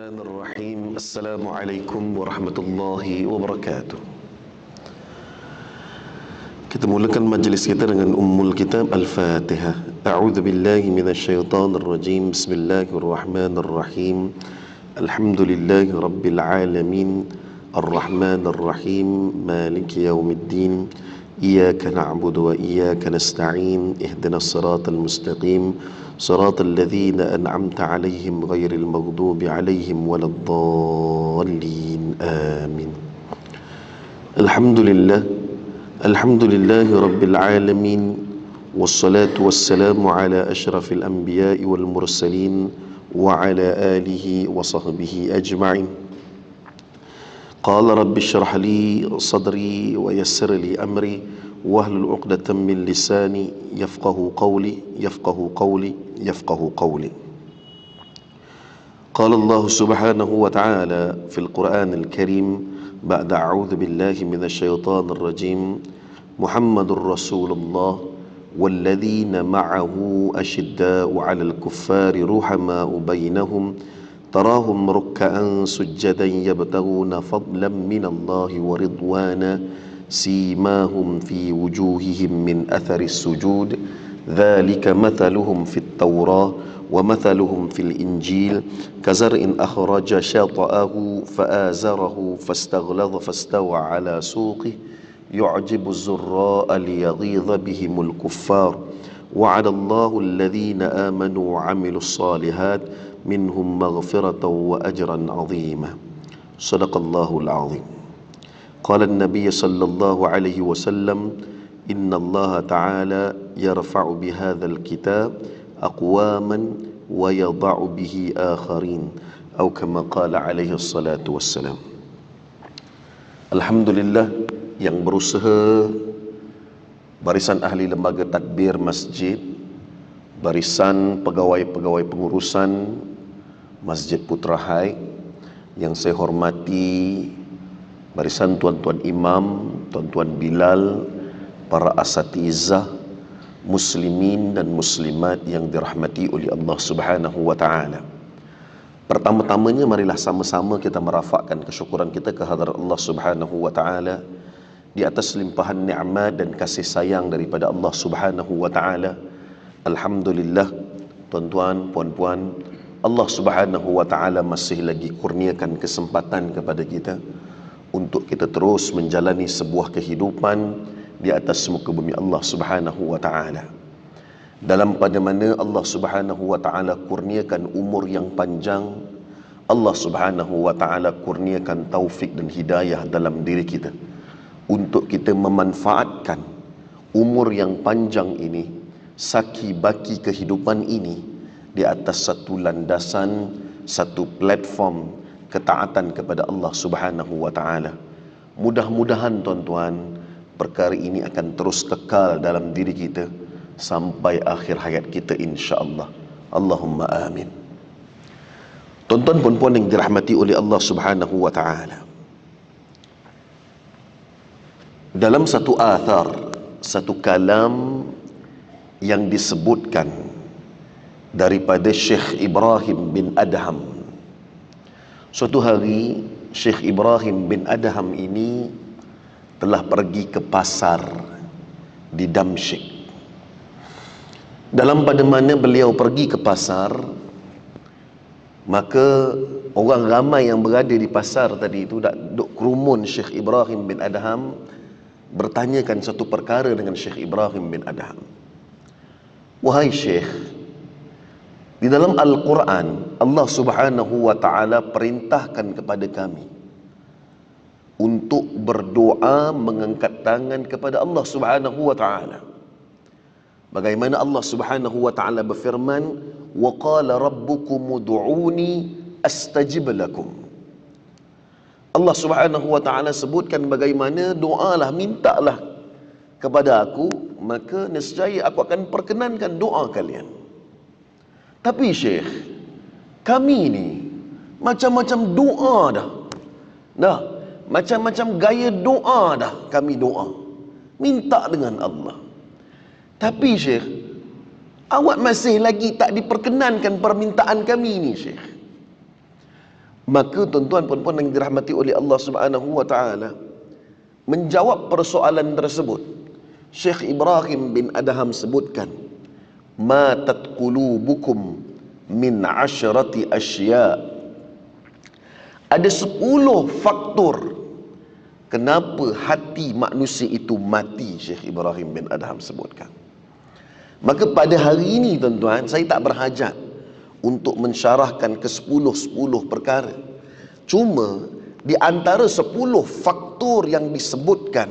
Bismillahirrahmanirrahim. Assalamualaikum warahmatullahi wabarakatuh. Kita mulakan majlis kita dengan Ummul Kitab Al-Fatihah. A'udzu billahi minasyaitonir rajim. Bismillahirrahmanirrahim. Alhamdulillahi rabbil alamin. Ar-Rahmanir Rahim. Maliki yaumiddin. Iyyaka na'budu wa iyyaka nasta'in. Ihdinas siratal mustaqim. صراط الذين أنعمت عليهم غير المغضوب عليهم ولا الضالين آمين. الحمد لله رب العالمين والصلاة والسلام على أشرف الأنبياء والمرسلين وعلى آله وصحبه أجمعين. قال رب اشرح لي صدري ويسر لي أمري واحلل عقدة من لساني يفقه قولي. قال الله سبحانه وتعالى في القرآن الكريم بعد أعوذ بالله من الشيطان الرجيم محمد رسول الله والذين معه أشداء على الكفار رحماء بينهم تراهم ركعا سجدا يبتغون فضلا من الله ورضوانا سيماهم في وجوههم من أثر السجود ذلك مثلهم في التوراة ومثلهم في الإنجيل كزرع أخرج شطأه فآزره فاستغلظ فاستوى على سوقه يعجب الزراء ليغيظ بهم الكفار وعد الله الذين آمنوا وعملوا الصالحات منهم مغفرة وأجرا عظيما. صدق الله العظيم. قال النبي صلى الله عليه وسلم إن الله تعالى يرفع بهذا الكتاب أقواما ويضع به آخرين أو كما قال عليه الصلاة والسلام. Alhamdulillah, yang berusaha barisan ahli lembaga tadbir masjid, barisan pegawai-pegawai pengurusan Masjid Putra Hai yang saya hormati, barisan tuan-tuan imam, tuan-tuan bilal, para asatizah, muslimin dan muslimat yang dirahmati oleh Allah Subhanahu wa taala. Pertama-tamanya marilah sama-sama kita merafakkan kesyukuran kita kehadrat Allah Subhanahu wa taala di atas limpahan nikmat dan kasih sayang daripada Allah Subhanahu wa taala. Alhamdulillah, tuan-tuan, puan-puan, Allah Subhanahu wa taala masih lagi kurniakan kesempatan kepada kita untuk kita terus menjalani sebuah kehidupan di atas muka bumi Allah Subhanahu wa taala. Dalam pada mana Allah Subhanahu wa taala kurniakan umur yang panjang, Allah Subhanahu wa taala kurniakan taufik dan hidayah dalam diri kita untuk kita memanfaatkan umur yang panjang ini, saki baki kehidupan ini di atas satu landasan, satu platform ketaatan kepada Allah Subhanahu wa taala. Mudah-mudahan tuan-tuan, perkara ini akan terus kekal dalam diri kita sampai akhir hayat kita insya-Allah. Allahumma amin. Tuan-tuan puan-puan yang dirahmati oleh Allah Subhanahu wa taala, dalam satu athar, satu kalam yang disebutkan daripada Syekh Ibrahim bin Adham. Suatu hari Syekh Ibrahim bin Adham ini telah pergi ke pasar di Damsyik. Dalam pada mana beliau pergi ke pasar, maka orang ramai yang berada di pasar tadi itu duk kerumun Syekh Ibrahim bin Adham, bertanyakan satu perkara dengan Syekh Ibrahim bin Adham. Wahai Syekh, di dalam Al-Quran Allah Subhanahu wa ta'ala perintahkan kepada kami untuk berdoa mengangkat tangan kepada Allah Subhanahu wa ta'ala. Bagaimana Allah Subhanahu wa ta'ala berfirman, wa qala rabbukum ud'uni astajib lakum. Allah Subhanahu wa ta'ala sebutkan bagaimana doalah, mintalah kepada aku, maka nescaya aku akan perkenankan doa kalian. Tapi Syekh, kami ni macam-macam doa dah, macam-macam gaya doa dah kami doa, minta dengan Allah. Tapi Syekh, awak masih lagi tak diperkenankan permintaan kami ni Syekh. Maka tuan-tuan puan-puan yang dirahmati oleh Allah Subhanahu wa taala, menjawab persoalan tersebut, Syekh Ibrahim bin Adham sebutkan, matat qulubukum min 'asyrati asya'. Ada 10 faktor kenapa hati manusia itu mati, Syekh Ibrahim bin Adham sebutkan. Maka pada hari ini tuan-tuan, saya tak berhajat untuk mensyarahkan ke 10 perkara. Cuma di antara 10 faktor yang disebutkan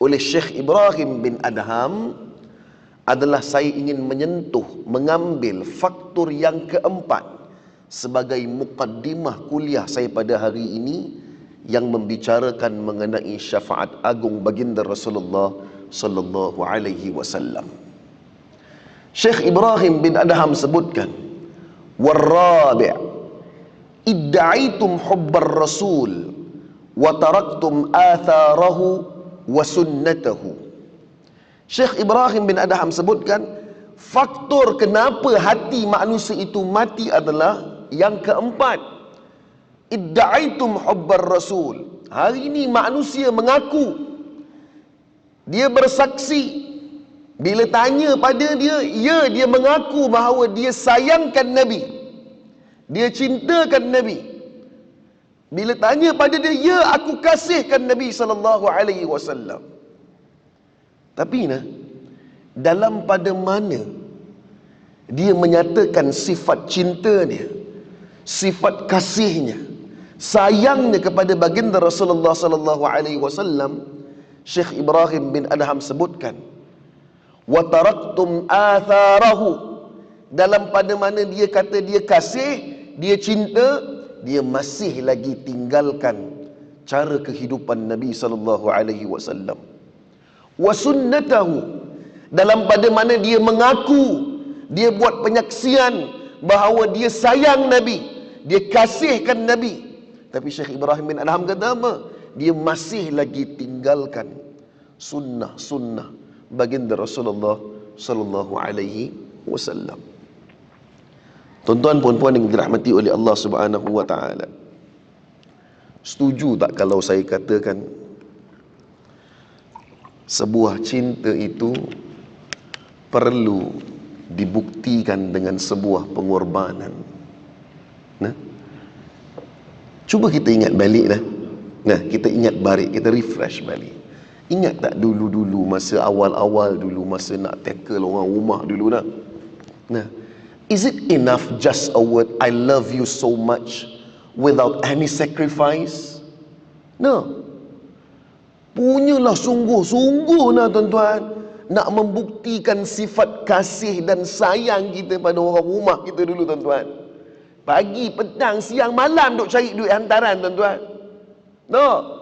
oleh Syekh Ibrahim bin Adham adalah saya ingin mengambil faktor yang keempat sebagai mukaddimah kuliah saya pada hari ini, yang membicarakan mengenai syafaat agung baginda Rasulullah sallallahu alaihi wasallam. Syekh Ibrahim bin Adham sebutkan, warrabi' idda'aitum hubbar rasul wa taraktum atharahu wa sunnatahu. Syekh Ibrahim bin Adham sebutkan, faktor kenapa hati manusia itu mati adalah yang keempat, idda'aitum hubbar rasul. Hari ini manusia mengaku, dia bersaksi, bila tanya pada dia, ya, dia mengaku bahawa dia sayangkan Nabi, dia cintakan Nabi. Bila tanya pada dia, ya, aku kasihkan Nabi sallallahu alaihi wasallam. Tapi dalam pada mana dia menyatakan sifat cinta dia, sifat kasihnya, sayangnya kepada baginda Rasulullah sallallahu alaihi wasallam, Syekh Ibrahim bin Adham sebutkan, wa taraktum atharahu, dalam pada mana dia kata dia kasih, dia cinta, dia masih lagi tinggalkan cara kehidupan Nabi sallallahu alaihi wasallam. Wa sunnatahu, dalam pada mana dia mengaku, dia buat penyaksian bahawa dia sayang Nabi, dia kasihkan Nabi, tapi Syekh Ibrahim bin Adham kata apa? Dia masih lagi tinggalkan sunnah baginda Rasulullah sallallahu alaihi wasallam. Tuan-tuan puan-puan yang dirahmati oleh Allah Subhanahu wa taala, setuju tak kalau saya katakan sebuah cinta itu perlu dibuktikan dengan sebuah pengorbanan? Cuba kita ingat balik kita ingat balik, kita refresh balik. Ingat tak dulu-dulu, masa awal-awal dulu, masa nak tackle orang rumah dulu is it enough just a word, I love you so much, without any sacrifice? No. Punyalah sungguh-sungguh tuan-tuan, nak membuktikan sifat kasih dan sayang kita pada orang rumah kita dulu tuan-tuan. Pagi, petang, siang, malam duk cari duit hantaran tuan-tuan. No.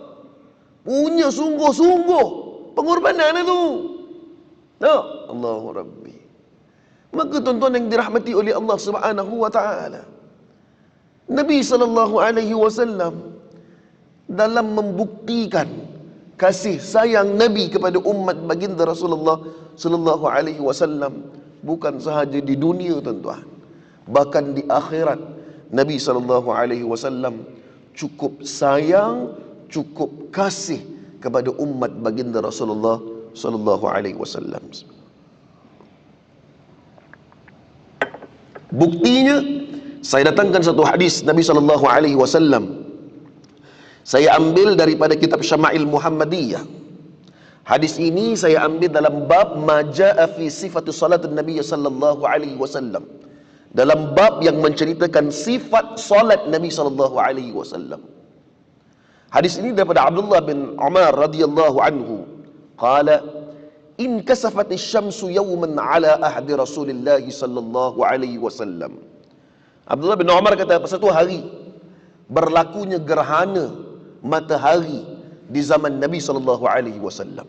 Punya sungguh-sungguh pengorbanan itu. No. Allahu Rabbi. Maka tuan-tuan yang dirahmati oleh Allah Subhanahu wa taala, Nabi sallallahu alaihi wasallam dalam membuktikan kasih sayang Nabi kepada umat baginda Rasulullah sallallahu alaihi wasallam, bukan sahaja di dunia tuan-tuan, bahkan di akhirat Nabi sallallahu alaihi wasallam cukup sayang, cukup kasih kepada umat baginda Rasulullah sallallahu alaihi wasallam. Buktinya, saya datangkan satu hadis Nabi sallallahu alaihi wasallam. Saya ambil daripada kitab Syama'il Muhammadiyah. Hadis ini saya ambil dalam bab majaa fi sifatu salatin Nabi sallallahu alaihi wasallam. Dalam bab yang menceritakan sifat salat Nabi sallallahu alaihi wasallam. Hadis ini daripada Abdullah bin Umar radhiyallahu anhu. Qala in kasafat asy-syamsu yawman ala ahdi Rasulillah sallallahu alaihi wasallam. Abdullah bin Umar kata, satu hari berlakunya gerhana matahari di zaman Nabi sallallahu alaihi wasallam.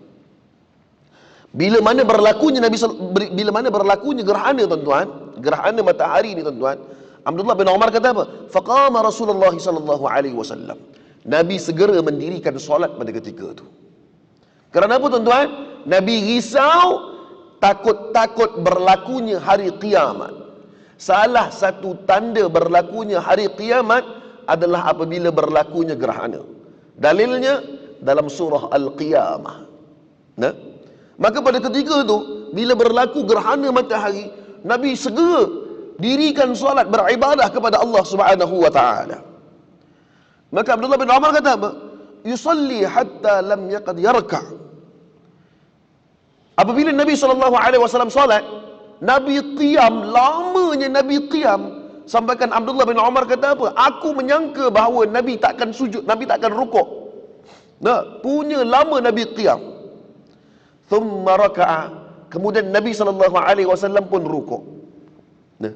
Bila mana berlakunya gerhana tuan-tuan, gerhana matahari ni tuan-tuan, Abdullah bin Umar kata apa? Faqama Rasulullah sallallahu alaihi wasallam. Nabi segera mendirikan solat pada ketika itu. Kerana apa tuan-tuan? Nabi risau, takut berlakunya hari kiamat. Salah satu tanda berlakunya hari kiamat adalah apabila berlakunya gerhana. Dalilnya dalam surah Al-Qiyamah. Nah, maka pada ketika itu bila berlaku gerhana matahari, Nabi segera dirikan solat beribadah kepada Allah Subhanahu wa taala. Maka Abdullah bin Umar kata apa? Yusalli hatta lam yaqad yarka'. Apabila Nabi SAW solat, Nabi qiyam, lamanya Nabi qiyam. Sampaikan Abdullah bin Umar kata apa? Aku menyangka bahawa Nabi takkan sujud, Nabi takkan rukuk. Nah, punya lama Nabi qiyam. Thumma raka'a. Kemudian Nabi SAW pun rukuk. Nah,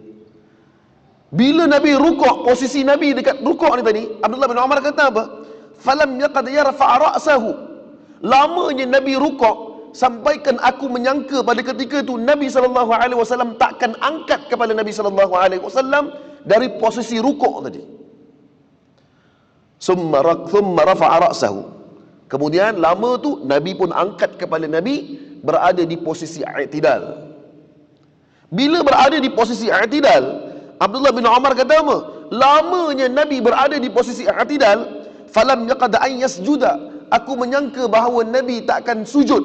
bila Nabi rukuk, posisi Nabi dekat rukuk ni tadi, Abdullah bin Umar kata apa? Falam yaqad yarfa' ra'sahu. Lamanya Nabi rukuk, sampaikan aku menyangka pada ketika itu Nabi SAW takkan angkat kepala Nabi SAW dari posisi rukuk tadi. Thumma rafa'a ra'sahu. Kemudian lama tu Nabi pun angkat kepala Nabi, berada di posisi i'tidal. Bila berada di posisi i'tidal, Abdullah bin Umar kata apa? Lamanya Nabi berada di posisi i'tidal, falam yaqad an yasjuda. Aku menyangka bahawa Nabi takkan sujud.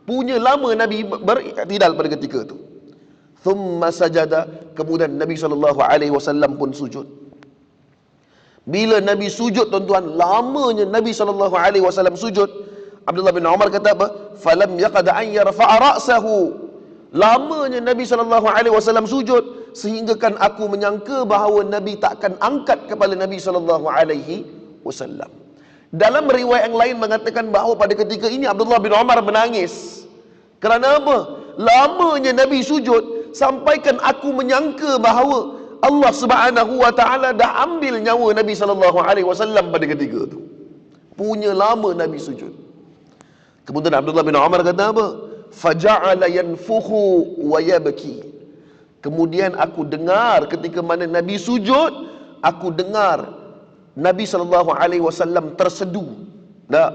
Punya lama Nabi beriktidal pada ketika itu. Thumma sajada. Kemudian Nabi SAW pun sujud. Bila Nabi sujud, tuan-tuan, lamanya Nabi SAW sujud, Abdullah bin Umar kata apa? Falam yaqad an yarfa'a ra'sahu. Lamanya Nabi SAW sujud, sehinggakan aku menyangka bahawa Nabi takkan angkat kepala Nabi SAW. Dalam riwayat yang lain mengatakan bahawa pada ketika ini Abdullah bin Umar menangis. Kerana apa? Lamanya Nabi sujud, sampaikan aku menyangka bahawa Allah Subhanahu wa taala dah ambil nyawa Nabi SAW pada ketika itu. Punya lama Nabi sujud. Kemudian Abdullah bin Umar kata apa? Faja'ala yanfukhu wa yabki. Kemudian aku dengar ketika mana Nabi sujud, aku dengar Nabi SAW tersedu. Tak?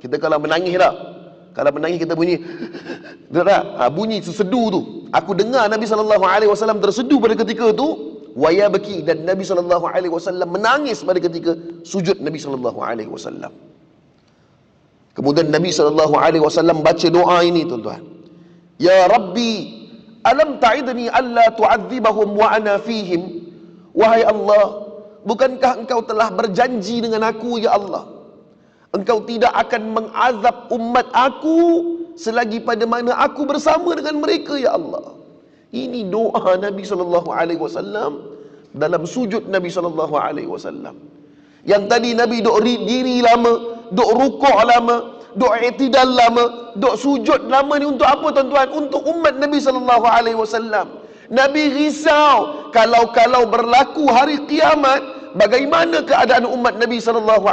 Kita kalau menangis tak? Kalau menangis kita bunyi tak? Bunyi tersedu tu. Aku dengar Nabi SAW tersedu pada ketika tu. Waya baki. Dan Nabi SAW menangis pada ketika sujud Nabi SAW. Kemudian Nabi SAW baca doa ini, tuan-tuan. Ya Rabbi, alam ta'idni alla tu'adzibahum wa ana fihim. Wahai Allah, bukankah engkau telah berjanji dengan aku, ya Allah, engkau tidak akan mengazab umat aku selagi pada mana aku bersama dengan mereka, ya Allah. Ini doa Nabi SAW dalam sujud Nabi SAW. Yang tadi Nabi duk diri lama, duk rukuk lama, duk i'tidal lama, duk sujud lama ni untuk apa, tuan-tuan? Untuk umat Nabi SAW. Nabi risau kalau berlaku hari kiamat, bagaimana keadaan umat Nabi SAW.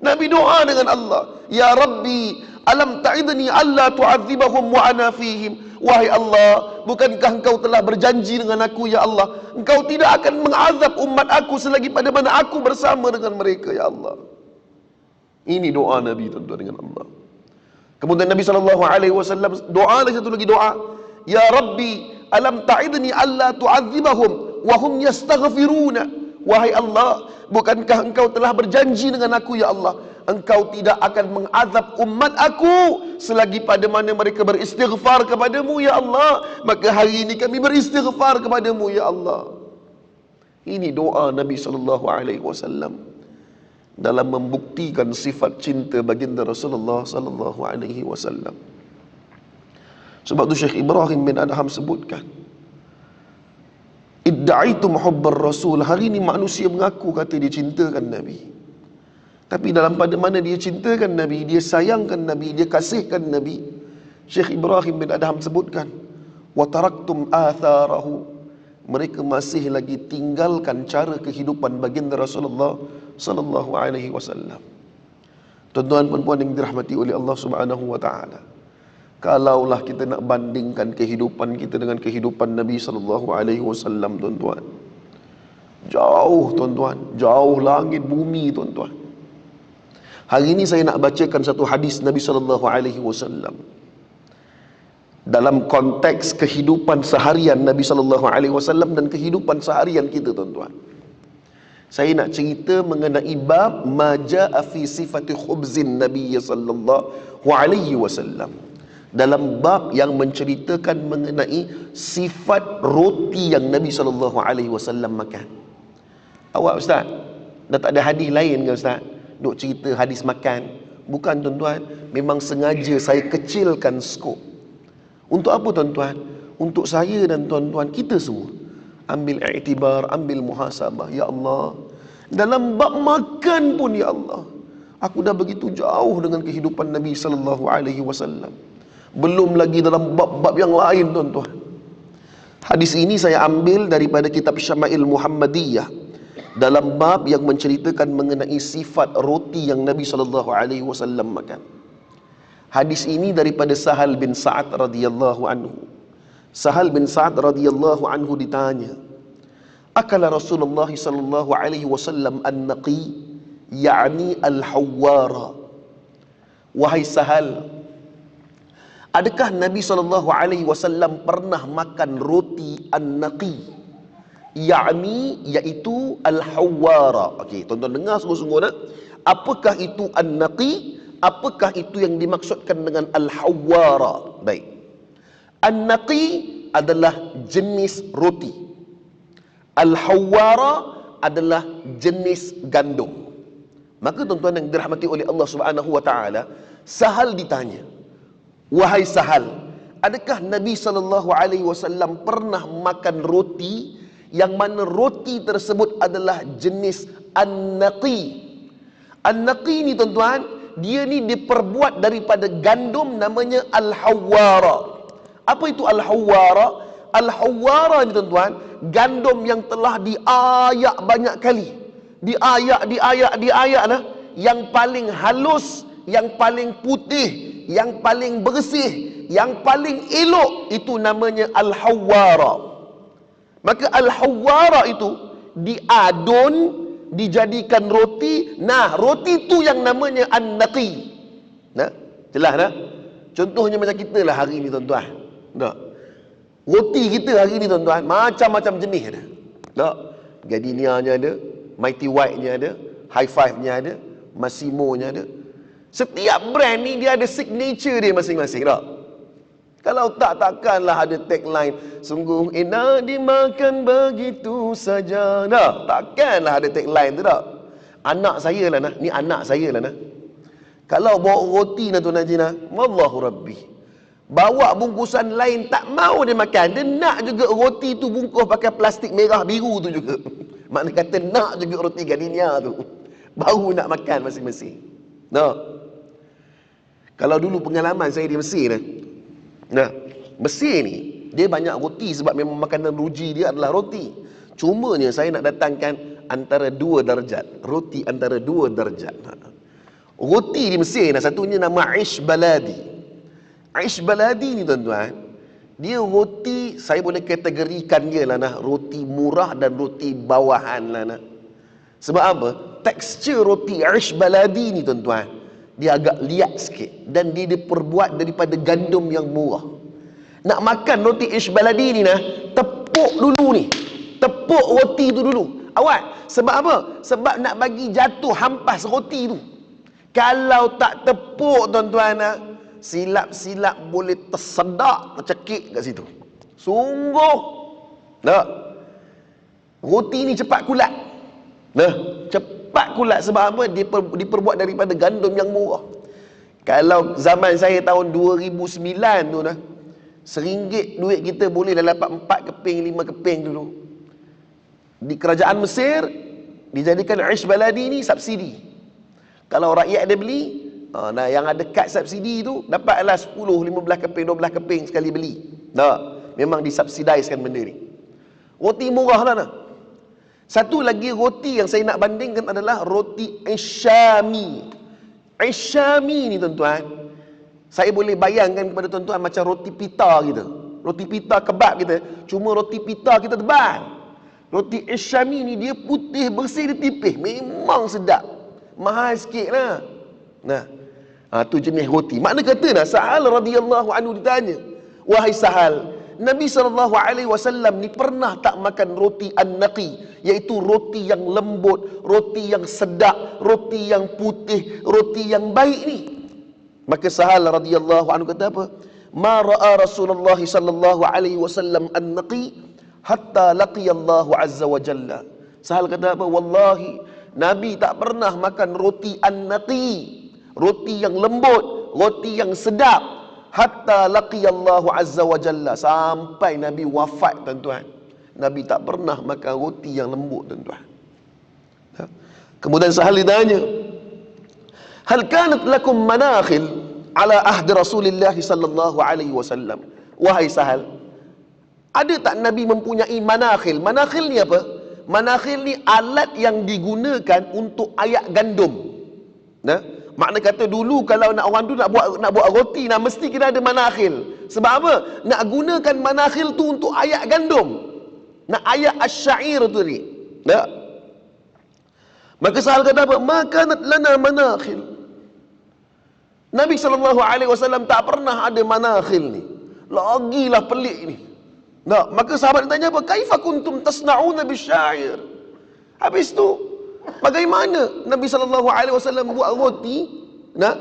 Nabi doa dengan Allah, Ya Rabbi, alam ta'idni alla tu'adzibahum wa ana fihim. Wahai Allah, bukankah engkau telah berjanji dengan aku, ya Allah, engkau tidak akan mengazab umat aku selagi pada mana aku bersama dengan mereka, ya Allah. Ini doa Nabi, tuan-tuan, dengan Allah. Kemudian Nabi SAW doa lagi satu lagi doa, Ya Rabbi, alam ta'idni alla tu'adzibahum wa hum yastaghfiruna. Wahai Allah, bukankah engkau telah berjanji dengan aku, ya Allah, engkau tidak akan mengazab umat aku selagi pada mana mereka beristighfar kepadamu, ya Allah. Maka hari ini kami beristighfar kepadamu, ya Allah. Ini doa Nabi SAW dalam membuktikan sifat cinta baginda Rasulullah SAW. Sebab tu Syekh Ibrahim bin Adham sebutkan, Idda'aitum hubbar Rasul. Hari ini manusia mengaku kata dia cintakan Nabi, tapi dalam pada mana dia cintakan Nabi, dia sayangkan Nabi, dia kasihkan Nabi. Syekh Ibrahim bin Adham sebutkan, wa taraktum atharahu. Mereka masih lagi tinggalkan cara kehidupan baginda Rasulullah sallallahu alaihi wasallam. Tuan-tuan dan puan yang dirahmati oleh Allah Subhanahu wa taala, kalaulah kita nak bandingkan kehidupan kita dengan kehidupan Nabi sallallahu alaihi wasallam, tuan-tuan, jauh, tuan-tuan, jauh langit bumi, tuan-tuan. Hari ini saya nak bacakan satu hadis Nabi sallallahu alaihi wasallam dalam konteks kehidupan seharian Nabi sallallahu alaihi wasallam dan kehidupan seharian kita, tuan-tuan. Saya nak cerita mengenai bab maja'a fi sifati khubzin Nabi sallallahu alaihi wasallam. Dalam bab yang menceritakan mengenai sifat roti yang Nabi sallallahu alaihi wasallam makan. Awak ustaz, dah tak ada hadis lain ke ustaz? Duk cerita hadis makan. Bukan tuan-tuan, memang sengaja saya kecilkan skop. Untuk apa tuan-tuan? Untuk saya dan tuan-tuan kita semua. Ambil iktibar, ambil muhasabah. Ya Allah, dalam bab makan pun ya Allah, aku dah begitu jauh dengan kehidupan Nabi sallallahu alaihi wasallam. Belum lagi dalam bab-bab yang lain tuan-tuan. Hadis ini saya ambil daripada kitab Syama'il Muhammadiyah, dalam bab yang menceritakan mengenai sifat roti yang Nabi sallallahu alaihi wasallam makan. Hadis ini daripada Sahal bin Sa'ad radhiyallahu anhu. Sahal bin Sa'ad radhiyallahu anhu ditanya, akala Rasulullah sallallahu alaihi wasallam an-naqi, yakni al-hawwara. Wahai Sahal, adakah Nabi sallallahu alaihi wasallam pernah makan roti an-naqi? Yakni, iaitu al-hawwara. Okey, tuan-tuan dengar sungguh-sungguh nak. Apakah itu an-naqi? Apakah itu yang dimaksudkan dengan al-hawwara? Baik. An-naqi adalah jenis roti. Al-hawwara adalah jenis gandum. Maka tuan-tuan yang dirahmati oleh Allah Subhanahu wa taala, Sahal ditanya, wahai Sahal, adakah Nabi sallallahu alaihi wasallam pernah makan roti yang mana roti tersebut adalah jenis an-naqi? An-naqi ni tuan-tuan, dia ni diperbuat daripada gandum, namanya al-hawwara. Apa itu al-hawwara? Al-hawwara ni tuan-tuan, gandum yang telah diayak banyak kali. Diayak lah. Yang paling halus, yang paling putih, yang paling bersih, yang paling elok, itu namanya al-hawwara. Maka al-hawwara itu diadun, dijadikan roti. Nah, roti tu yang namanya an-naqi. Nah, jelas tak? Contohnya macam kita lah hari ni tuan-tuan. Tak? Roti kita hari ni tuan-tuan, macam-macam jenis ada. Tak? Gardenia-nya ada, Mighty White-nya ada, High Five-nya ada, Massimo-nya ada. Setiap brand ni dia ada signature dia masing-masing. Tak? Kalau tak, takkanlah ada tagline, sungguh enak dimakan begitu saja. Tak? Takkanlah ada tagline tu tak? Anak saya lah nah. Ni anak saya lah nah. Kalau bawa roti nak tuan Haji nah, wallahu rabbi, bawa bungkusan lain tak mau dia makan. Dia nak juga roti tu bungkus pakai plastik merah biru tu juga. Makna kata nak juga roti gardenia tu. Baru nak makan masing-masing. Tak? Kalau dulu pengalaman saya di Mesir dah. Nah, Mesir ni dia banyak roti sebab memang makanan ruji dia adalah roti. Cumanya saya nak datangkan antara dua darjat. Roti antara dua darjat. Roti di Mesir nah, satunya nama Aish Baladi. Aish Baladi ni tuan-tuan, dia roti, saya boleh kategorikan dia lah nah, roti murah dan roti bawahan lah nah. Sebab apa? Tekstur roti Aish Baladi ni tuan-tuan, dia agak liat sikit dan dia diperbuat daripada gandum yang murah. Nak makan roti Aish Baladi ni nah, tepuk dulu ni. Tepuk roti tu dulu. Awak, sebab apa? Sebab nak bagi jatuh hampas roti tu. Kalau tak tepuk tuan-tuan nah, silap-silap boleh tersedak, tercekik kat situ. Sungguh. Tak? Roti ni cepat kulat. Nah, cepat kulat sebab apa? Diperbuat daripada gandum yang murah. Kalau zaman saya tahun 2009 tu nah, RM1 duit kita boleh dah dapat 4 keping, 5 keping dulu. Di kerajaan Mesir dijadikan Aish Baladi ni subsidi. Kalau rakyat dia beli, nah, yang ada kad subsidi tu dapatlah 10, 15 keping, 12 keping sekali beli. Tak? Memang disubsidiskan benda ni. Roti murah lah nah. Satu lagi roti yang saya nak bandingkan adalah roti Isyami. Isyami ni tuan-tuan, saya boleh bayangkan kepada tuan-tuan macam roti pita kita. Roti pita kebab kita, cuma roti pita kita tebal. Roti Isyami ni dia putih, bersih, dia tipis. Memang sedap. Mahal sikit lah. Nah, tu jenis roti. Makna kata dah, Sahal radhiyallahu anhu ditanya, wahai Sahal, Nabi SAW ni pernah tak makan roti an-naqi, yaitu roti yang lembut, roti yang sedap, roti yang putih, roti yang baik ni. Maka Sahal radhiyallahu anhu kata apa? Ma ra'a Rasulullah sallallahu alaihi wasallam an-naqi hatta laqiya Allah azza wa jalla. Sahal kata apa? Wallahi, Nabi tak pernah makan roti an-naqi, roti yang lembut, roti yang sedap, hatta laqiya Allah azza wa jalla, sampai Nabi wafat, tuan-tuan. Nabi tak pernah makan roti yang lembut, tuan-tuan. Kemudian Sahal ditanya, hal kanat lakum manakhil ala ahdi Rasulillah sallallahu alaihi wasallam? Wahai Sahal, ada tak Nabi mempunyai manakhil? Manakhil ni apa? Manakhil ni alat yang digunakan untuk ayak gandum. Nah, makna kata dulu kalau orang tu nak buat roti, mesti kena ada manakhil. Sebab apa? Nak gunakan manakhil tu untuk ayak gandum. Nak ayak asyair tu ni. Nah. Maka Sahal kata apa? Makanat lana manakhil. Nabi SAW tak pernah ada manakhil ni. Lagilah pelik ni. Nah, maka sahabat tanya apa? Kaifa kuntum tasna'una bisyair? Habis tu, bagaimana Nabi SAW buat roti, nah,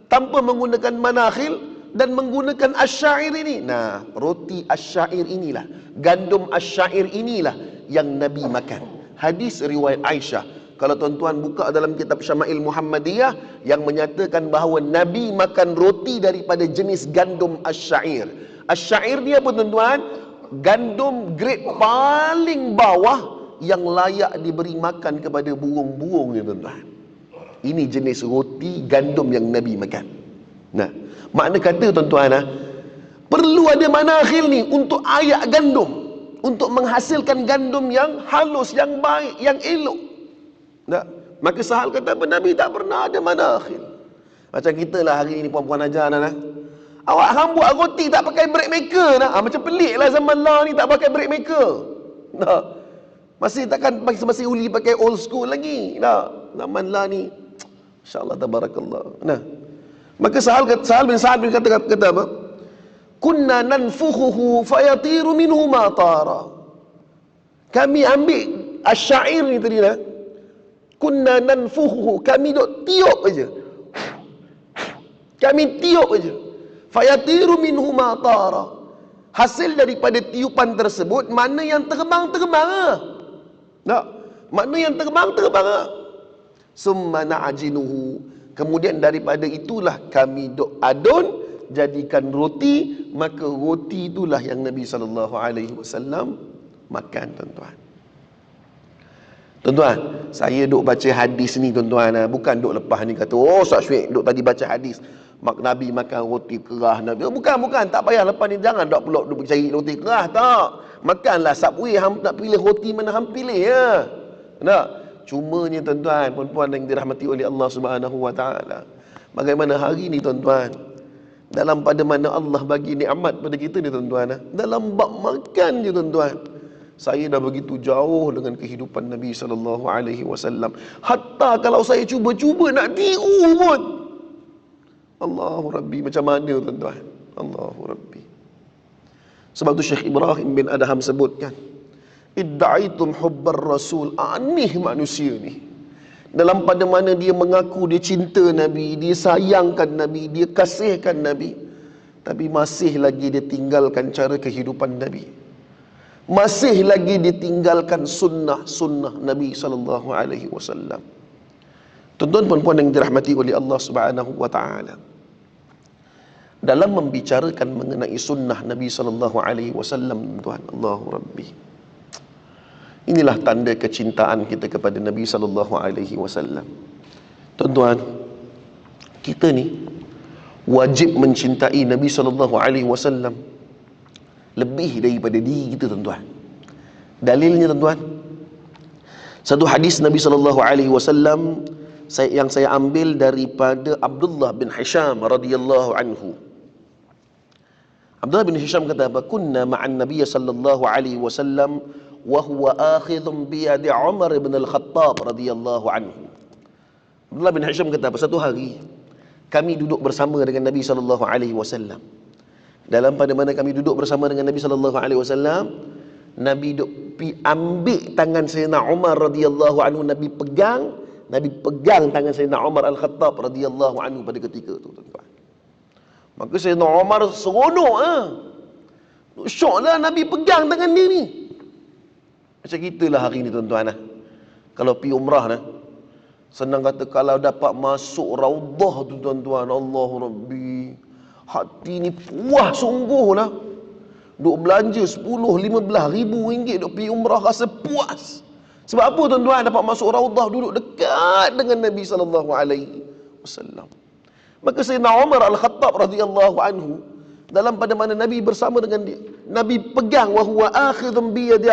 tanpa menggunakan manakhil dan menggunakan asyair ini? Nah, roti asyair inilah, gandum asyair inilah yang Nabi makan. Hadis riwayat Aisyah. Kalau tuan-tuan buka dalam kitab Syama'il Muhammadiyah, yang menyatakan bahawa Nabi makan roti daripada jenis gandum asyair. Asyair ni apa, tuan-tuan? Gandum grade paling bawah yang layak diberi makan kepada burung-burung ni, tuan-tuan. Ini jenis roti gandum yang Nabi makan. Nah, makna kata, tuan-tuan, perlu ada manakhil ni untuk ayak gandum, untuk menghasilkan gandum yang halus, yang baik, yang elok. Tak? Maka Sahal kata apa? Nabi tak pernah ada manakhil. Macam kita lah hari ni puan-puan ajar nak. Awak hang buat roti tak pakai bread maker nak. Macam pelik lah zaman lah ni tak pakai bread maker. Tak? Masih takkan masih uli pakai old school lagi. Tak? Zaman lah ni, insya-Allah tabarakallah. Nah. Maka Sahal bin Sa'ad bin kata apa? Kunna nanfukhuhu fayatiru minhu ma tara. Kami ambil asyair ni tadi lah. Kunna nanfuhu, kami duk tiup aja. Kami tiup aja. Fayatiru minhu ma tara. Hasil daripada tiupan tersebut, mana yang terbang-terbang ah. Tak? Mana yang terbang-terbang ah. Summa na'jinuhu. Kemudian daripada itulah kami duk adun jadikan roti, maka roti itulah yang Nabi SAW makan, tuan-tuan. Tuan-tuan, saya duk baca hadis ni, tuan-tuan, bukan duk lepas ni kata, oh Ustaz Syed duk tadi baca hadis Nabi makan roti kerah Nabi. Bukan, tak payah lepas ni, jangan duk pula duk cari roti kerah, tak. Makanlah Subway, hang nak pilih roti mana hang pilih ya. Tak. Cumanya, tuan-tuan, puan-puan yang dirahmati oleh Allah Subhanahu wa taala, bagaimana hari ni, tuan-tuan, dalam pada mana Allah bagi nikmat pada kita ni, tuan-tuan, dalam bab makan je, tuan-tuan, saya dah begitu jauh dengan kehidupan Nabi SAW. Hatta kalau saya cuba-cuba nak tiru pun, Allahu Rabbi, macam mana, tuan-tuan? Allahu Rabbi. Sebab tu Syekh Ibrahim bin Adham sebutkan, idda'aitum hubbar rasul. Aneh manusia ni. Dalam pada mana dia mengaku dia cinta Nabi, dia sayangkan Nabi, dia kasihkan Nabi, tapi masih lagi dia tinggalkan cara kehidupan Nabi. Masih lagi ditinggalkan sunnah Nabi SAW. Tuan-tuan puan-puan yang dirahmati oleh Allah Subhanahu wa taala, dalam membicarakan mengenai sunnah Nabi SAW, tuan, Allahu Rabbi, inilah tanda kecintaan kita kepada Nabi SAW. Tuan-tuan, kita ni wajib mencintai Nabi SAW lebih daripada diri kita, tuan-tuan. Dalilnya, tuan-tuan, satu hadis Nabi SAW yang saya ambil daripada Abdullah bin Hisham radhiyallahu anhu. Abdullah bin Hisham kata apa? Kunna ma'an Nabiy sallallahu alaihi wasallam wa huwa akhidhun bi yadi Umar bin Al-Khattab radhiyallahu anhu. Abdullah bin Hisham kata apa? Satu hari kami duduk bersama dengan Nabi SAW. Dalam pada mana kami duduk bersama dengan Nabi SAW, Nabi duk pi ambil tangan Sayyidina Umar radhiyallahu anhu, Nabi pegang tangan Sayyidina Umar Al-Khattab radhiyallahu anhu pada ketika itu, tuan-tuan. Maka Sayyidina Umar seronok syoklah Nabi pegang tangan dia ni. Macam gitulah hari ni, tuan-tuan. Kalau pi umrah senang kata, kalau dapat masuk raudah tu, tuan-tuan, Allah Rabbi, hati ni puas sungguh lah. Duk belanja 10-15 ribu ringgit duk pergi umrah, rasa puas. Sebab apa, tuan-tuan? Dapat masuk raudah, duduk dekat dengan Nabi SAW. Maka Sayyidina Umar Al-Khattab radhiyallahu anhu, dalam pada mana Nabi bersama dengan dia, Nabi pegang, wa huwa akhidhun biyadi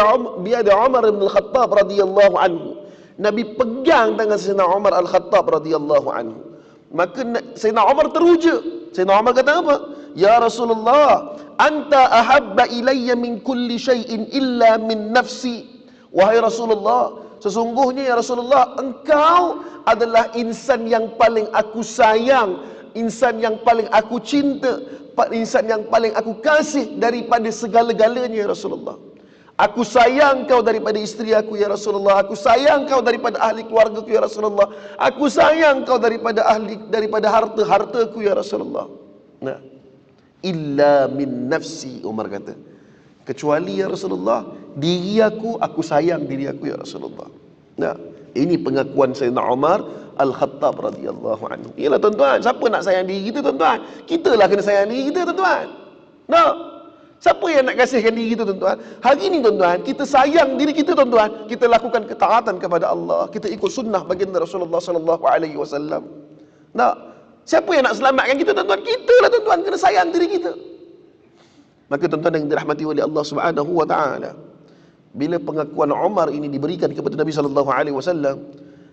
Umar bin Al-Khattab radhiyallahu anhu. Nabi pegang tangan Sayyidina Umar Al-Khattab radhiyallahu anhu. Maka Sayyidina Umar teruja. Sayyidina Umar kata apa? Ya Rasulullah, anta ahabba ilayya min kulli syai'in illa min nafsi. Wahai Rasulullah, sesungguhnya ya Rasulullah, engkau adalah insan yang paling aku sayang, insan yang paling aku cinta, insan yang paling aku kasih daripada segala-galanya ya Rasulullah. Aku sayang kau daripada isteri aku ya Rasulullah. Aku sayang kau daripada ahli keluarga ku ya Rasulullah. Aku sayang kau daripada harta-hartaku ya Rasulullah. Nah, illa min nafsi, Umar kata, kecuali ya Rasulullah, diri aku sayang diri aku ya Rasulullah. Nah, ini pengakuan Sayyidina Umar Al-Khattab radhiyallahu anhu. Yalah, tuan-tuan, siapa nak sayang diri kita, tuan-tuan? Kita lah kena sayang diri kita, tuan-tuan. Nah, siapa yang nak kasihkan diri kita, tuan-tuan? Hari ini, tuan-tuan, kita sayang diri kita, tuan-tuan. Kita lakukan ketaatan kepada Allah. Kita ikut sunnah baginda Rasulullah sallallahu alaihi wasallam. Nah, siapa yang nak selamatkan kita, tuan-tuan? Kita lah, tuan-tuan, kena sayang diri kita. Maka tuan-tuan yang dirahmati oleh Allah Subhanahu wa taala, bila pengakuan Umar ini diberikan kepada Nabi sallallahu alaihi wasallam,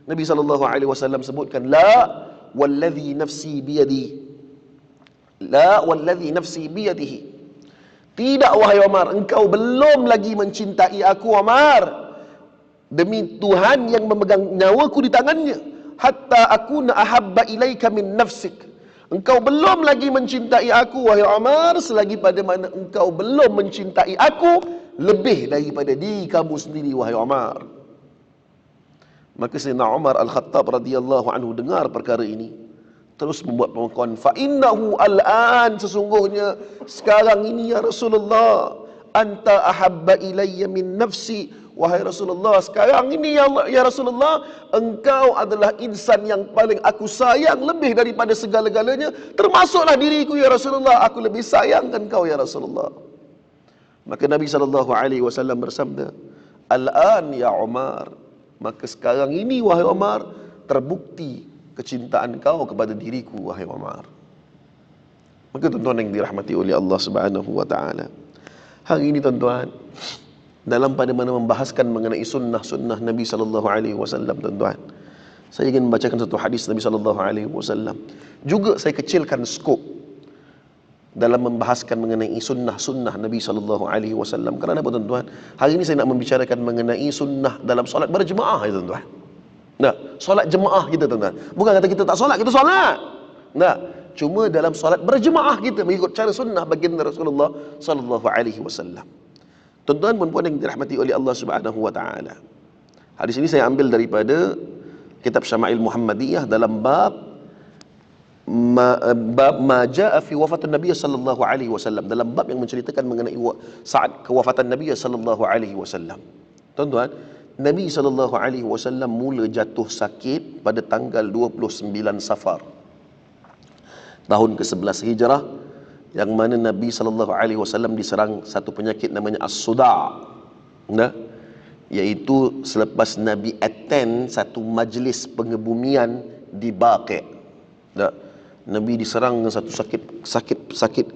Nabi sallallahu alaihi wasallam sebutkan, la wallazi nafsi biyadi, la wallazi nafsi biyadihi, tidak wahai Umar, engkau belum lagi mencintai aku Umar, demi Tuhan yang memegang nyawaku di tangannya, hatta akuna ahabba ilaika min nafsik, engkau belum lagi mencintai aku wahai Umar selagi pada mana engkau belum mencintai aku lebih daripada diri kamu sendiri wahai Umar. Maka Sayyidina Umar Al-Khattab radhiyallahu anhu dengar perkara ini, terus membuat pengakuan, fa innahu al-an, sesungguhnya sekarang ini ya Rasulullah, anta ahabba ilayya min nafsi, wahai Rasulullah, sekarang ini ya Rasulullah, engkau adalah insan yang paling aku sayang lebih daripada segala-galanya, termasuklah diriku ya Rasulullah, aku lebih sayangkan kau ya Rasulullah. Maka Nabi SAW bersabda, al-an ya Umar, maka sekarang ini wahai Umar, terbukti kecintaan kau kepada diriku wahai Umar. Maka tuan-tuan yang dirahmati oleh Allah Subhanahu wa taala, hari ini tuan-tuan, dalam pada mana membahaskan mengenai sunnah-sunnah Nabi sallallahu alaihi wasallam, tuan-tuan, saya ingin membacakan satu hadis Nabi sallallahu alaihi wasallam. Juga saya kecilkan skop dalam membahaskan mengenai sunnah-sunnah Nabi sallallahu alaihi wasallam. Kerana apa, tuan-tuan? Hari ini saya nak membicarakan mengenai sunnah dalam solat berjemaah ya, tuan-tuan. Nah, solat jemaah kita, tuan-tuan. Bukan kata kita tak solat, kita solat. Nah, cuma dalam solat berjemaah kita mengikut cara sunnah baginda Rasulullah sallallahu alaihi wasallam. Tuan-tuan dan puan yang dirahmati oleh Allah Subhanahu wa taala, hadis ini saya ambil daripada kitab Syama'il Muhammadiyah dalam bab ma jaa fi wafatun Nabi sallallahu alaihi wasallam, dalam bab yang menceritakan mengenai saat kewafatan Nabi sallallahu alaihi wasallam. Tuan-tuan, Nabi sallallahu alaihi wasallam mula jatuh sakit pada tanggal 29 Safar tahun ke-11 Hijrah, yang mana Nabi sallallahu alaihi wasallam diserang satu penyakit namanya as-suda', iaitu selepas Nabi attend satu majlis pengebumian di Baqi'. Nabi diserang dengan satu sakit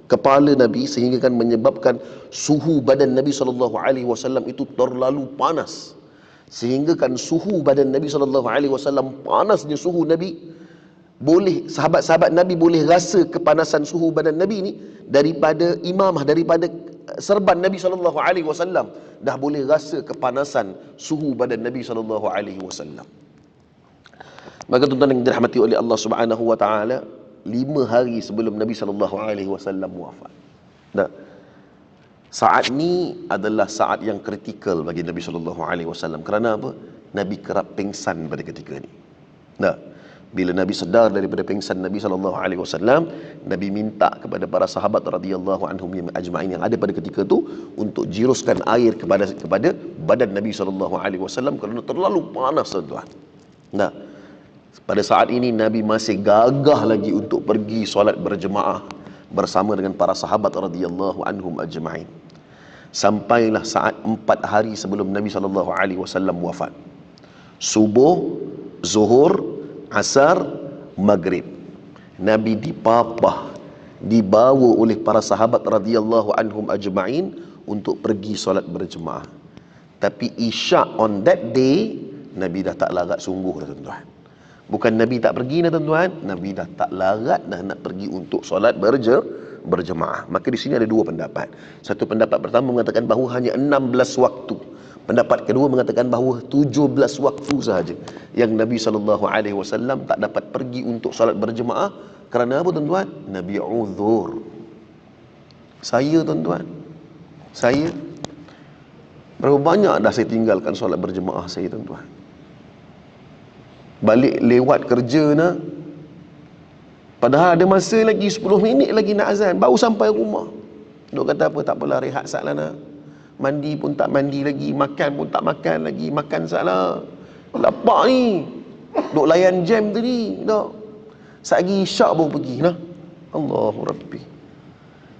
kepala Nabi, sehingga kan menyebabkan suhu badan Nabi sallallahu alaihi wasallam itu terlalu panas, sehingga kan suhu badan Nabi sallallahu alaihi wasallam, panasnya suhu Nabi, boleh sahabat-sahabat Nabi boleh rasa kepanasan suhu badan Nabi ini daripada imamah, daripada serban Nabi sallallahu alaihi wasallam, dah boleh rasa kepanasan suhu badan Nabi sallallahu alaihi wasallam. Maka tuan-tuan yang dirahmati oleh Allah Subhanahu wa taala, 5 hari sebelum Nabi sallallahu alaihi wasallam wafat, Saat ni adalah saat yang kritikal bagi Nabi SAW. Kerana apa? Nabi kerap pengsan pada ketika ni. Nah, bila Nabi sedar daripada pengsan Nabi SAW, Nabi minta kepada para sahabat radhiyallahu anhum ajma'in yang ada pada ketika tu untuk jiruskan air kepada badan Nabi SAW kerana terlalu panas, tuan-tuan. Nah, pada saat ini Nabi masih gagah lagi untuk pergi solat berjemaah bersama dengan para sahabat radhiyallahu anhum ajma'in. Sampailah saat 4 hari sebelum Nabi SAW wafat. Subuh, zuhur, asar, maghrib, Nabi dipapah, dibawa oleh para sahabat radhiyallahu anhum ajma'in untuk pergi solat berjemaah. Tapi isyak on that day, Nabi dah tak larat sungguh dah, tuan-tuan. Bukan Nabi tak pergi dah, tuan-tuan, Nabi dah tak larat dah nak pergi untuk solat berjemaah. Maka di sini ada dua pendapat. Satu pendapat pertama mengatakan bahawa hanya 16 waktu. Pendapat kedua mengatakan bahawa 17 waktu sahaja yang Nabi SAW tak dapat pergi untuk solat berjemaah. Kerana apa, tuan-tuan? Nabi uzur. Saya, tuan-tuan, saya berapa banyak dah saya tinggalkan solat berjemaah saya, tuan-tuan. Balik lewat kerja nak, padahal ada masa lagi 10 minit lagi nak azan, baru sampai rumah. Duk kata apa, tak apalah, rehat saatlah nak. Mandi pun tak mandi lagi, makan pun tak makan lagi, makan saatlah. Lapar ni, duk layan jam tadi, dah. Saat lagi isyak baru pergi nah. Allahu Rabbi.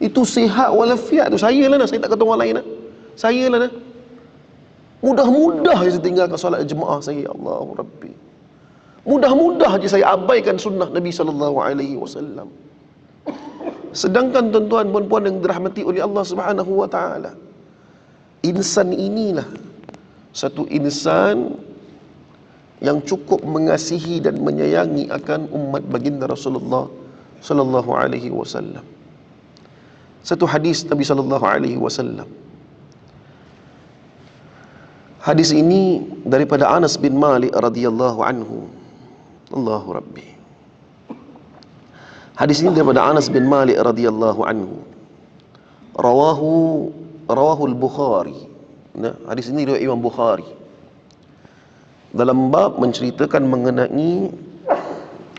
Itu sihat walafiat tu. Saya lah nah, saya tak kata orang lain nah. Saya lah nah. Mudah-mudah je saya tinggalkan solat jemaah saya, Allahu Rabbi. Mudah-mudah je saya abaikan sunnah Nabi SAW. Sedangkan tuan-tuan puan-puan yang dirahmati oleh Allah Subhanahu wa taala, insan inilah satu insan yang cukup mengasihi dan menyayangi akan umat baginda Rasulullah sallallahu alaihi wasallam. Satu hadis Nabi sallallahu alaihi wasallam. Hadis ini daripada Anas bin Malik radhiyallahu anhu. Allahu Rabbi. Hadis ini daripada Anas bin Malik radhiyallahu anhu. Rawahu al-Bukhari. Nah, hadis ini riwayat Imam Bukhari. Dalam bab menceritakan mengenai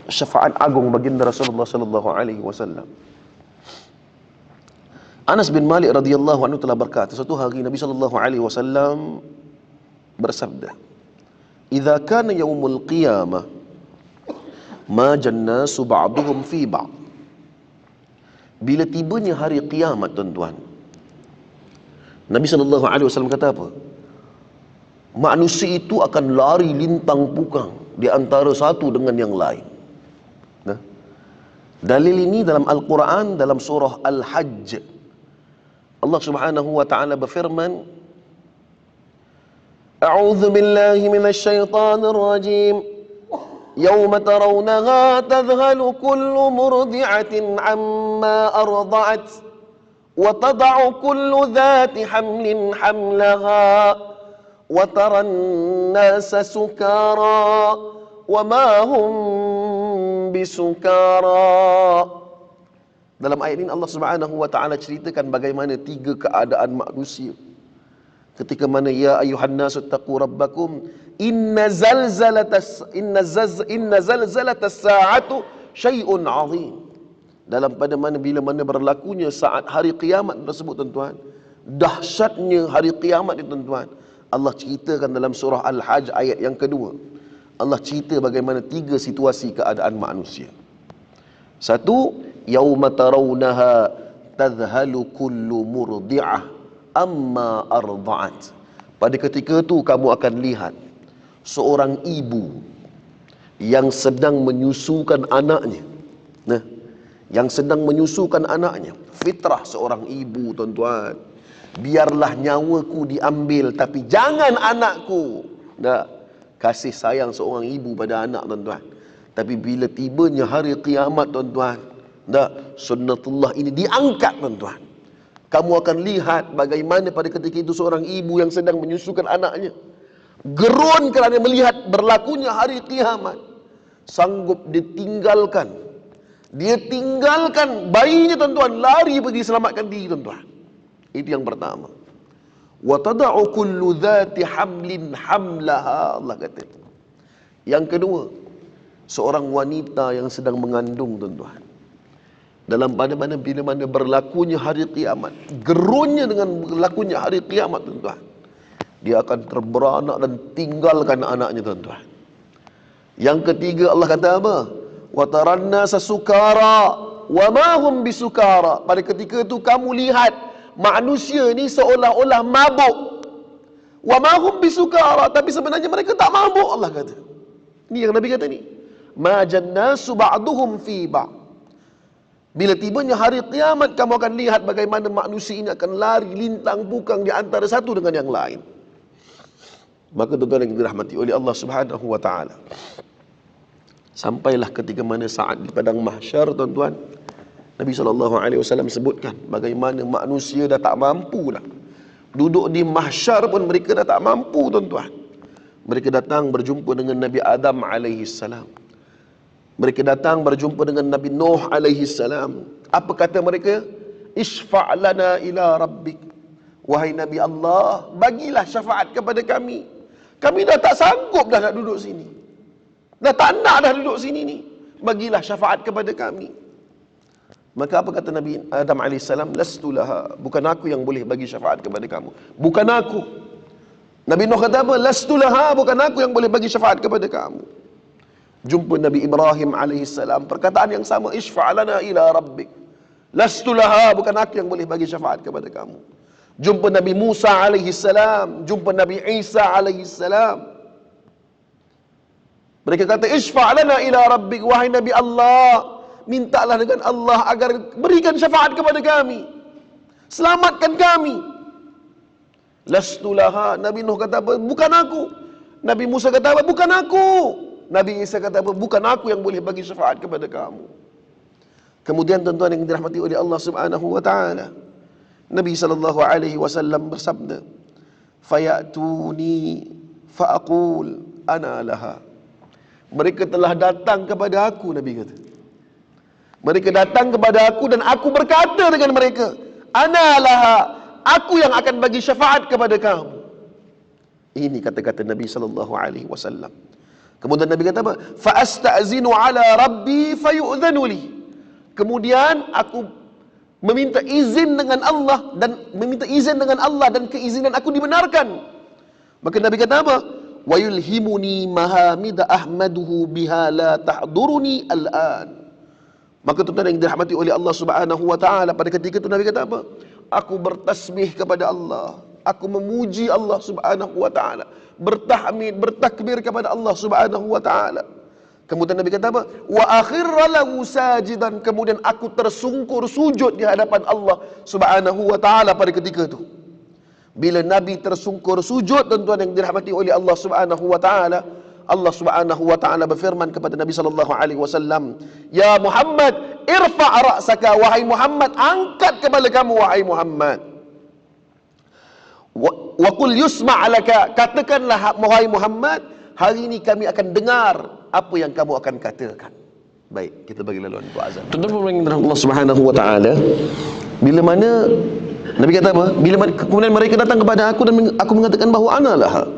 syafaat agung baginda Rasulullah sallallahu alaihi wasallam. Anas bin Malik radhiyallahu anhu telah berkata, suatu hari Nabi sallallahu alaihi wasallam bersabda, "Idza kana yaumul qiyamah ma jannasu ba'duhum fi ba'd." Bila tibanya hari kiamat, tuan-tuan, Nabi SAW kata apa? Manusia itu akan lari lintang pukang di antara satu dengan yang lain. Nah, dalil ini dalam Al-Quran, dalam surah Al-Hajj. Allah Subhanahu wa taala berfirman, "A'udzu billahi minasy syaithanir rajim. يوم ترونها تذهل كل مرضعة عما أرضعت وتضع كل ذات حمل حملها وترى الناس سكارى وما هم بسكارى." Dalam ayat ini Allah Subhanahu wa taala ceritakan bagaimana tiga keadaan manusia ketika mana, ya ayuhan nasu taqu rabbakum inna zalzalatas sa'atu syai'un 'azim. Dalam pada mana bila mana berlakunya saat hari kiamat tersebut, tuan-tuan, dahsyatnya hari kiamat itu, tuan-tuan, Allah ceritakan dalam surah Al-Hajj ayat yang kedua. Allah cerita bagaimana tiga situasi keadaan manusia. Satu, yauma tarawunaha tadhhalu kullu murdi'ah amma arda'at. Pada ketika itu kamu akan lihat seorang ibu yang sedang menyusukan anaknya. Nah, yang sedang menyusukan anaknya. Fitrah seorang ibu, tuan-tuan. Biarlah nyawaku diambil, tapi jangan anakku. Nah, kasih sayang seorang ibu pada anak, tuan-tuan. Tapi bila tibanya hari kiamat, tuan-tuan, nah, sunnatullah ini diangkat, tuan-tuan. Kamu akan lihat bagaimana pada ketika itu seorang ibu yang sedang menyusukan anaknya gerun kerana melihat berlakunya hari kiamat, sanggup ditinggalkan. Dia tinggalkan bayinya, tuan-tuan, lari pergi selamatkan diri, tuan-tuan. Itu yang pertama. Wa tada'u kullu dhati hamlin hamlaha, Allah kata. Yang kedua, seorang wanita yang sedang mengandung, tuan-tuan, dalam mana-mana bila mana berlakunya hari kiamat, gerunnya dengan berlakunya hari kiamat, tuan-tuan, dia akan terberanak dan tinggalkan anaknya, tuan-tuan. Yang ketiga, Allah kata apa? Wa taranna sasukara wa ma hum bisukara. Pada ketika itu kamu lihat manusia ni seolah-olah mabuk. Wa ma hum bisukara, tapi sebenarnya mereka tak mabuk, Allah kata. Ni yang Nabi kata ni. Ma jannasu ba'duhum fi ba'd. Bila tibanya hari kiamat, kamu akan lihat bagaimana manusia ini akan lari lintang pukang di antara satu dengan yang lain. Maka tuan-tuan yang dirahmati oleh Allah Subhanahu wa taala, sampailah ketika mana saat di padang mahsyar, tuan-tuan, Nabi SAW sebutkan bagaimana manusia dah tak mampu dah. Duduk di mahsyar pun mereka dah tak mampu, tuan-tuan. Mereka datang berjumpa dengan Nabi Adam alaihissalam. Mereka datang berjumpa dengan Nabi Nuh alaihissalam. Apa kata mereka? Isfa' lana ila rabbik. Wahai Nabi Allah, bagilah syafaat kepada kami. Kami dah tak sanggup dah nak duduk sini. Dah tak nak dah duduk sini ni. Bagilah syafaat kepada kami. Maka apa kata Nabi Adam alaihissalam? Lastu laha. Bukan aku yang boleh bagi syafaat kepada kamu. Bukan aku. Nabi Nuh kata apa? Lastu laha. Bukan aku yang boleh bagi syafaat kepada kamu. Jumpa Nabi Ibrahim alaihissalam, perkataan yang sama, isfa' lana ila rabbik. Lastu laha. Bukan aku yang boleh bagi syafaat kepada kamu. Jumpa Nabi Musa alaihissalam, jumpa Nabi Isa alaihissalam. Mereka kata, isfa' lana ila rabbik. Wahai Nabi Allah, mintalah dengan Allah agar berikan syafaat kepada kami. Selamatkan kami. Lastu laha. Nabi Nuh kata apa? Bukan aku. Nabi Musa kata apa? Bukan aku. Nabi Isa kata apa? Bukan aku yang boleh bagi syafaat kepada kamu. Kemudian tuan-tuan yang dirahmati oleh Allah Subhanahu wa taala, Nabi SAW bersabda, fayatuni faaqul ana laha. Mereka telah datang kepada aku, Nabi kata. Mereka datang kepada aku dan aku berkata dengan mereka, ana laha, aku yang akan bagi syafaat kepada kamu. Ini kata-kata Nabi SAW. Kemudian Nabi kata apa? Fa asta'zinu ala rabbi fayu'dhanu li. Kemudian aku meminta izin dengan Allah dan keizinan aku dibenarkan. Maka Nabi kata apa? Wa yulhimuni mahamida ahmaduhu biha la tahduruni al-an. Maka tuan-tuan yang dirahmati oleh Allah Subhanahu wa taala, pada ketika itu Nabi kata apa? Aku bertasbih kepada Allah, aku memuji Allah Subhanahu wa taala, bertahmid, bertakbir kepada Allah Subhanahu wa taala. Kemudian Nabi kata apa? Wa akhirra lahu sajidan. Kemudian aku tersungkur sujud di hadapan Allah Subhanahu wa taala pada ketika itu. Bila Nabi tersungkur sujud, tuan-tuan yang dirahmati oleh Allah Subhanahu wa taala, Allah Subhanahu wa taala berfirman kepada Nabi sallallahu alaihi wasallam, "Ya Muhammad, irfa' ra'saka." Wahai Muhammad, angkat kepala kamu wahai Muhammad. Wa qul yusma' laka. Katakanlah wahai Muhammad, hari ini kami akan dengar apa yang kamu akan katakan. Baik, kita bagi laluan untuk azan. Tuan-tuan yang Allah Subhanahu wa taala, bila mana Nabi kata apa? Bila mana kemudian mereka datang kepada aku dan aku mengatakan bahawa analah.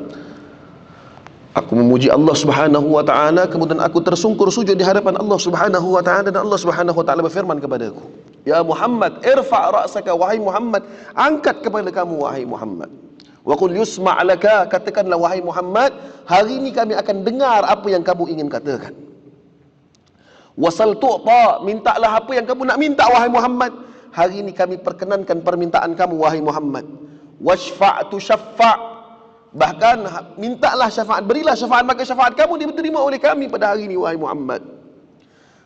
Aku memuji Allah Subhanahu wa taala, kemudian aku tersungkur sujud di hadapan Allah Subhanahu wa taala, dan Allah Subhanahu wa taala berfirman kepadaku, "Ya Muhammad, irfa' ra'saka." Wahai Muhammad, angkat kepala kamu wahai Muhammad. Wa qul yusma' laka. Katakanlah wahai Muhammad, hari ini kami akan dengar apa yang kamu ingin katakan. Wasal tu'ta. Mintalah apa yang kamu nak minta wahai Muhammad. Hari ini kami perkenankan permintaan kamu wahai Muhammad. Washfa'tu syaffa'. Bahkan mintalah syafaat, berilah syafaat, maka syafaat kamu diterima oleh kami pada hari ini wahai Muhammad.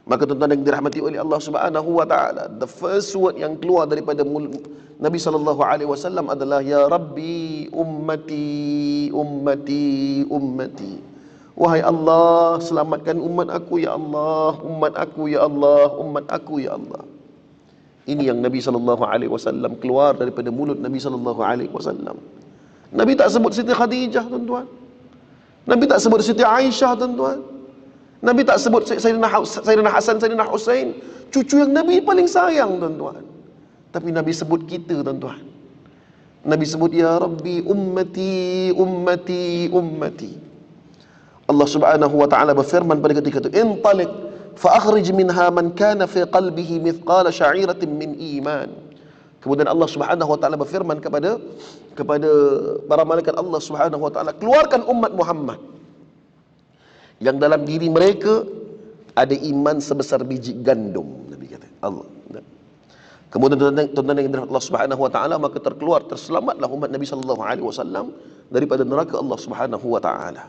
Maka tuan-tuan yang dirahmati oleh Allah Subhanahu wa taala, the first word yang keluar daripada Nabi sallallahu alaihi wasallam adalah ya Rabbi ummati ummati ummati. Wahai Allah, selamatkan umat aku ya Allah, umat aku ya Allah, umat aku ya Allah. Ini yang Nabi sallallahu alaihi wasallam keluar daripada mulut Nabi sallallahu alaihi wasallam. Nabi tak sebut Siti Khadijah, tuan-tuan. Nabi tak sebut Siti Aisyah, tuan-tuan. Nabi tak sebut Sayyidina Hasan, Sayyidina Husain, cucu yang Nabi paling sayang, tuan-tuan. Tapi Nabi sebut kita, tuan-tuan. Nabi sebut, Ya Rabbi ummati, ummati, ummati. Allah subhanahu wa ta'ala berfirman pada ketika itu, Intalik fa akhrij minha man kana fi qalbihi mithqala sya'iratin min iman. Kemudian Allah subhanahu wa ta'ala berfirman kepada para malaikat Allah subhanahu wa ta'ala, keluarkan umat Muhammad yang dalam diri mereka ada iman sebesar biji gandum. Nabi kata Allah. Kemudian tuan-tuan yang dirahmati Allah Subhanahu wa taala, maka terselamatlah umat Nabi sallallahu alaihi wasallam daripada neraka Allah Subhanahu wa taala.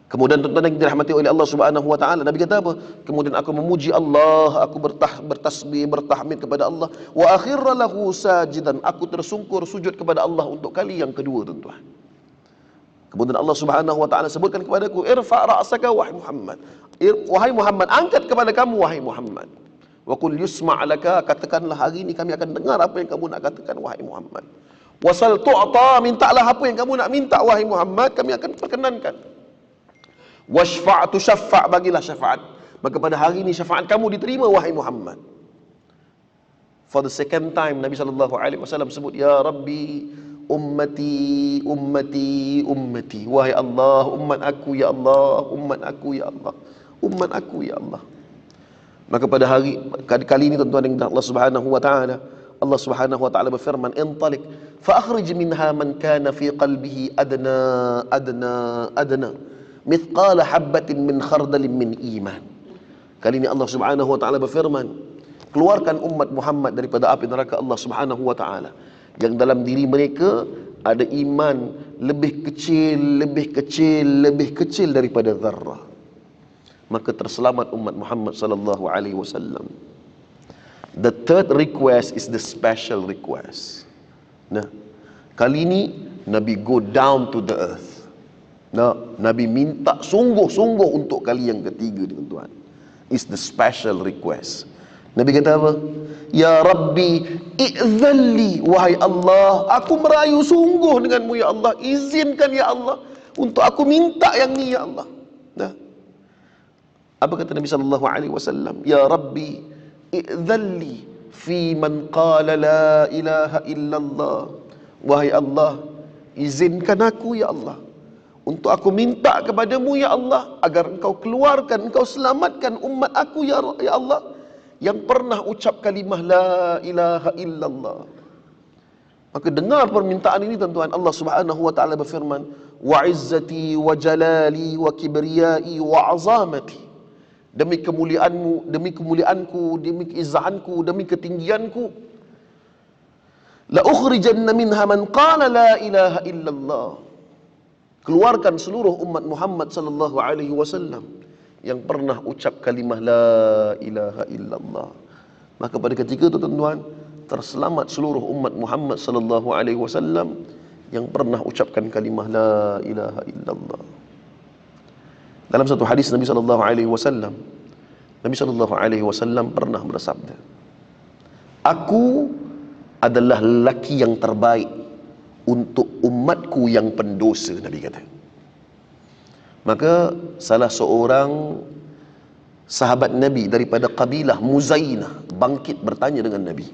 Kemudian tuan-tuan yang dirahmati oleh Allah Subhanahu wa taala, Nabi kata apa? Kemudian aku memuji Allah, aku bertasbih, bertahmid kepada Allah, wa akhirra lahu sajidan, aku tersungkur sujud kepada Allah untuk kali yang kedua, tuan-tuan. Kemudian Allah Subhanahu wa taala sebutkan kepadaku, irfa' ra'saka wahai Muhammad. Wahai Muhammad, angkat kepada kamu wahai Muhammad. Wa qul yusma' laka, katakanlah hari ini kami akan dengar apa yang kamu nak katakan wahai Muhammad. Wasal tu'ta, mintalah apa yang kamu nak minta wahai Muhammad, kami akan perkenankan. Washfa'tu syaffa', bagilah syafaat, maka pada hari ini syafaat kamu diterima wahai Muhammad. For the second time Nabi sallallahu alaihi wasallam sebut, Ya Rabbi ummati, ummati, ummati. Wahai Allah, umat aku ya Allah, umat aku ya Allah, umat aku ya Allah. Maka pada kali ini tuan-tuan yang Allah Subhanahu wa taala, Allah Subhanahu wa taala berfirman, Intalik fa akhrij minha man kana fi qalbihi adna mithqala habatin min khardalin min iman. Kali ini Allah Subhanahu wa taala berfirman, keluarkan umat Muhammad daripada api neraka Allah Subhanahu wa taala yang dalam diri mereka ada iman lebih kecil daripada zarrah. Maka terselamat umat Muhammad sallallahu alaihi wasallam. The third request is the special request. Nah, kali ini Nabi go down to the earth. Nah, Nabi minta sungguh-sungguh untuk kali yang ketiga, tuan-tuan. Is the special request. Nabi kata apa? Ya Rabbi i'zalli, wahai Allah, aku merayu sungguh denganmu ya Allah, izinkan ya Allah untuk aku minta yang ni ya Allah. Nah, apa kata Nabi sallallahu alaihi wasallam? Ya Rabbi i'zalli fi man qala la ilaha illallah. Wahai Allah, izinkan aku ya Allah untuk aku minta kepadamu ya Allah agar engkau keluarkan, engkau selamatkan umat aku ya Allah yang pernah ucap kalimah la ilaha illallah. Maka dengar permintaan ini tuan-tuan. Allah Subhanahu wa taala berfirman, wa izzati wa jalali wa kibriyai wa azamati. Demi kemuliaanmu, demi kemuliaanku, demi keizzahanku, demi ketinggianku, la ukhrijanna minha man qala la ilaha illallah. Keluarkan seluruh umat Muhammad sallallahu alaihi wasallam yang pernah ucap kalimah la ilaha illallah. Maka pada ketika itu tuan-tuan, terselamat seluruh umat Muhammad sallallahu alaihi wasallam yang pernah ucapkan kalimah la ilaha illallah. Dalam satu hadis Nabi sallallahu alaihi wasallam pernah bersabda, aku adalah lelaki yang terbaik untuk umatku yang pendosa, Nabi kata. Maka salah seorang sahabat Nabi daripada kabilah Muzainah bangkit bertanya dengan Nabi.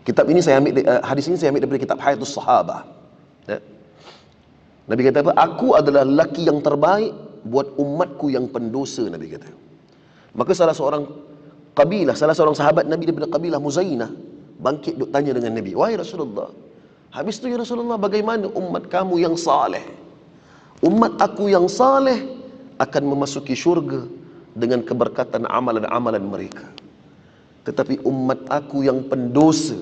Hadis ini saya ambil daripada kitab Hayatus Sahabah. Ya. Nabi kata apa? Aku adalah lelaki yang terbaik buat umatku yang pendosa, Nabi kata. Maka salah seorang sahabat Nabi daripada kabilah Muzainah bangkit duk tanya dengan Nabi, wahai Rasulullah, habis itu ya Rasulullah, bagaimana umat kamu yang saleh? Umat aku yang saleh akan memasuki syurga dengan keberkatan amalan-amalan mereka. Tetapi umat aku yang pendosa,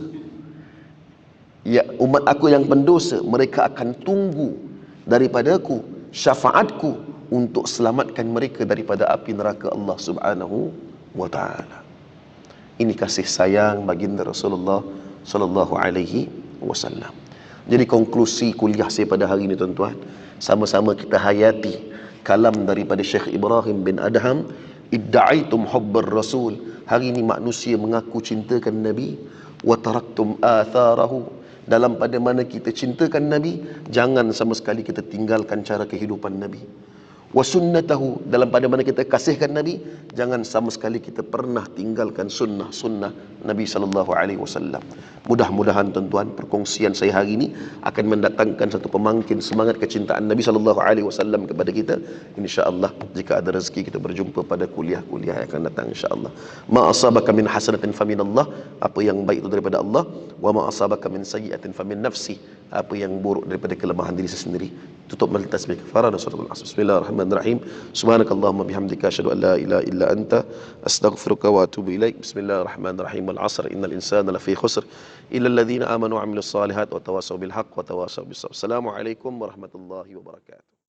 mereka akan tunggu daripadaku syafaatku untuk selamatkan mereka daripada api neraka Allah Subhanahu wa taala. Ini kasih sayang baginda Rasulullah sallallahu alaihi wasallam. Jadi konklusi kuliah saya pada hari ini tuan-tuan, sama-sama kita hayati kalam daripada Syekh Ibrahim bin Adham, idda'aitum hubbar rasul. Hari ini manusia mengaku cintakan Nabi, wa taraktum atharahu. Dalam pada mana kita cintakan Nabi, jangan sama sekali kita tinggalkan cara kehidupan Nabi. wa sunnatahu, dalam pada mana kita kasihkan Nabi, jangan sama sekali kita pernah tinggalkan sunnah-sunnah Nabi sallallahu alaihi wasallam. Mudah-mudahan tuan-tuan, perkongsian saya hari ini akan mendatangkan satu pemangkin semangat kecintaan Nabi sallallahu alaihi wasallam kepada kita. Insya-Allah jika ada rezeki kita berjumpa pada kuliah-kuliah yang akan datang insya-Allah. Ma asabaka min hasanatin faminallah, apa yang baik itu daripada Allah, wa ma asabaka min sayyi'atin famin nafsi, apa yang buruk daripada kelemahan diri sendiri. Tutup majlis tasbih kafarah dan suratul asr. Bismillahirrahmanirrahim. Subhanakallahumma bihamdika asyhadu an la ilaha illa anta astaghfiruka wa atubu ilaik. Bismillahirrahmanirrahim. Wal 'asr innal insana lafi khusr illa alladhina amanu wa 'amilus solihat wa tawassaw bil haqq wa tawassaw bis sabr. Assalamualaikum warahmatullahi wabarakatuh.